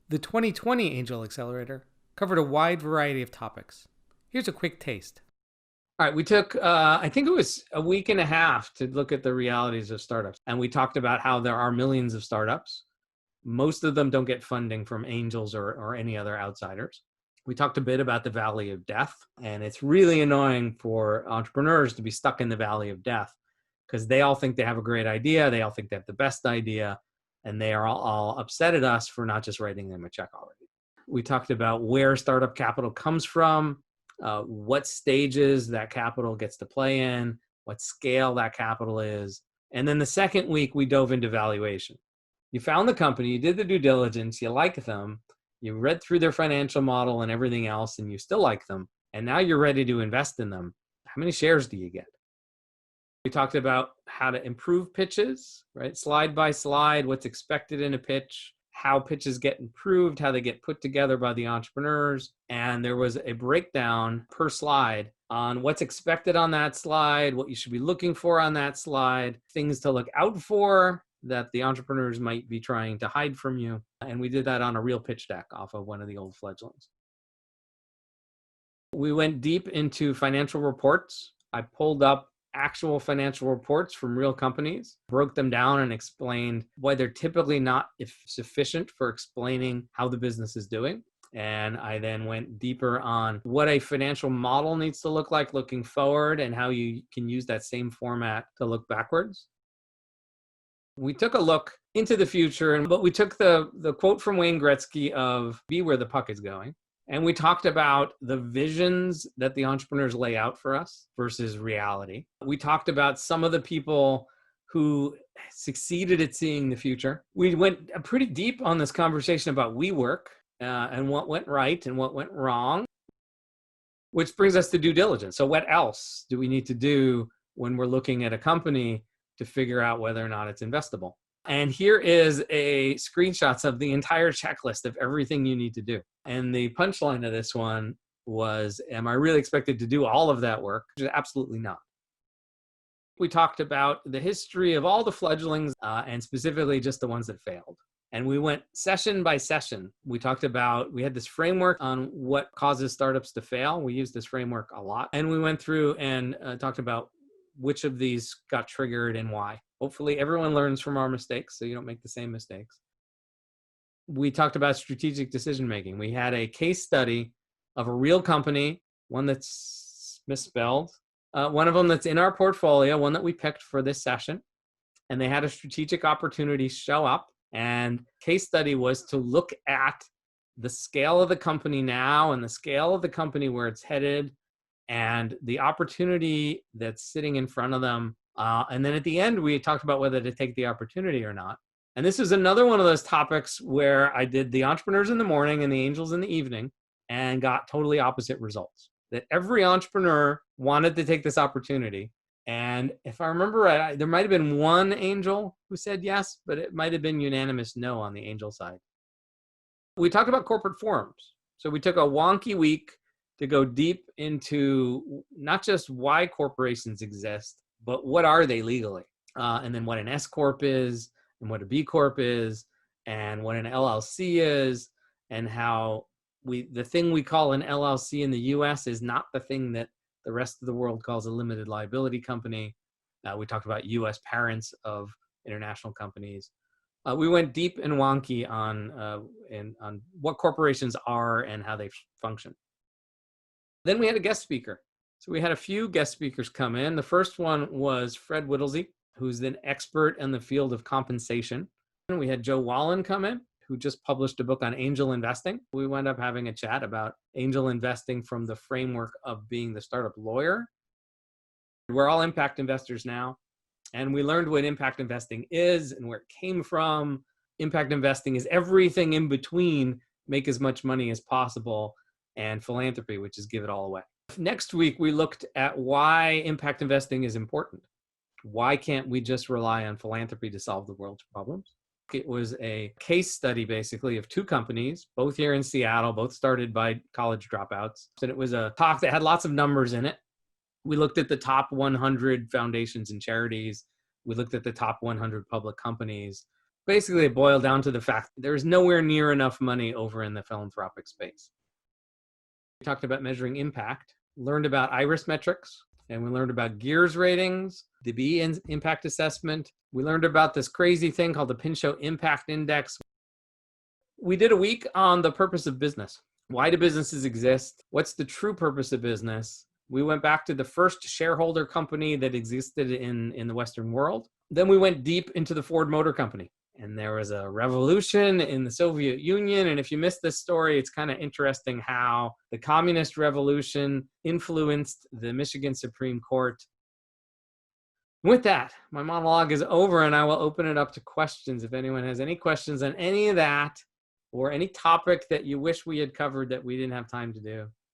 The 2020 Angel Accelerator covered a wide variety of topics. Here's a quick taste. All right, we took, I think it was a week and a half to look at the realities of startups. And we talked about how there are millions of startups. Most of them don't get funding from angels or any other outsiders. We talked a bit about the valley of death. And it's really annoying for entrepreneurs to be stuck in the valley of death because they all think they have a great idea. They all think they have the best idea. And they are all upset at us for not just writing them a check already. We talked about where startup capital comes from, what stages that capital gets to play in, what scale that capital is. And then the second week, we dove into valuation. You found the company, you did the due diligence, you like them, you read through their financial model and everything else, and you still like them. And now you're ready to invest in them. How many shares do you get? We talked about how to improve pitches, right? Slide by slide, what's expected in a pitch, how pitches get improved, how they get put together by the entrepreneurs. And there was a breakdown per slide on what's expected on that slide, what you should be looking for on that slide, things to look out for that the entrepreneurs might be trying to hide from you. And we did that on a real pitch deck off of one of the old Fledglings. We went deep into financial reports. I pulled up actual financial reports from real companies, broke them down and explained why they're typically not sufficient for explaining how the business is doing. And I then went deeper on what a financial model needs to look like looking forward and how you can use that same format to look backwards. We took a look into the future, but we took the quote from Wayne Gretzky of "Be where the puck is going." And we talked about the visions that the entrepreneurs lay out for us versus reality. We talked about some of the people who succeeded at seeing the future. We went pretty deep on this conversation about WeWork and what went right and what went wrong, which brings us to due diligence. So what else do we need to do when we're looking at a company to figure out whether or not it's investable? And here is a screenshots of the entire checklist of everything you need to do. And the punchline of this one was, am I really expected to do all of that work? Absolutely not. We talked about the history of all the fledglings and specifically just the ones that failed. And we went session by session. We talked about, we had this framework on what causes startups to fail. We used this framework a lot. And we went through and talked about which of these got triggered and why. Hopefully everyone learns from our mistakes so you don't make the same mistakes. We talked about strategic decision-making. We had a case study of a real company, one that's misspelled, one of them that's in our portfolio, one that we picked for this session, and they had a strategic opportunity show up. And case study was to look at the scale of the company now and the scale of the company where it's headed and the opportunity that's sitting in front of them. And then at the end, we talked about whether to take the opportunity or not. And this is another one of those topics where I did the entrepreneurs in the morning and the angels in the evening and got totally opposite results. That every entrepreneur wanted to take this opportunity. And if I remember right, there might have been one angel who said yes, but it might have been unanimous no on the angel side. We talked about corporate forms. So we took a wonky week to go deep into not just why corporations exist, but what are they legally? And then what an S Corp is, and what a B Corp is, and what an LLC is, and how the thing we call an LLC in the US is not the thing that the rest of the world calls a limited liability company. We talked about US parents of international companies. We went deep and wonky on what corporations are and how they function. Then we had a guest speaker. So we had a few guest speakers come in. The first one was Fred Whittlesey, who's an expert in the field of compensation. And we had Joe Wallen come in, who just published a book on angel investing. We wound up having a chat about angel investing from the framework of being the startup lawyer. We're all impact investors now, and we learned what impact investing is and where it came from. Impact investing is everything in between, make as much money as possible, and philanthropy, which is give it all away. Next week, we looked at why impact investing is important. Why can't we just rely on philanthropy to solve the world's problems? It was a case study, basically, of two companies, both here in Seattle, both started by college dropouts. And it was a talk that had lots of numbers in it. We looked at the top 100 foundations and charities. We looked at the top 100 public companies. Basically, it boiled down to the fact that there's nowhere near enough money over in the philanthropic space. We talked about measuring impact, learned about iris metrics, and we learned about gears ratings, the B impact assessment. We learned about this crazy thing called the Pinchot Impact Index. We did a week on the purpose of business. Why do businesses exist? What's the true purpose of business? We went back to the first shareholder company that existed in the Western world. Then we went deep into the Ford Motor Company. And there was a revolution in the Soviet Union. And if you missed this story, it's kind of interesting how the communist revolution influenced the Michigan Supreme Court. With that, my monologue is over, and I will open it up to questions. If anyone has any questions on any of that or any topic that you wish we had covered that we didn't have time to do.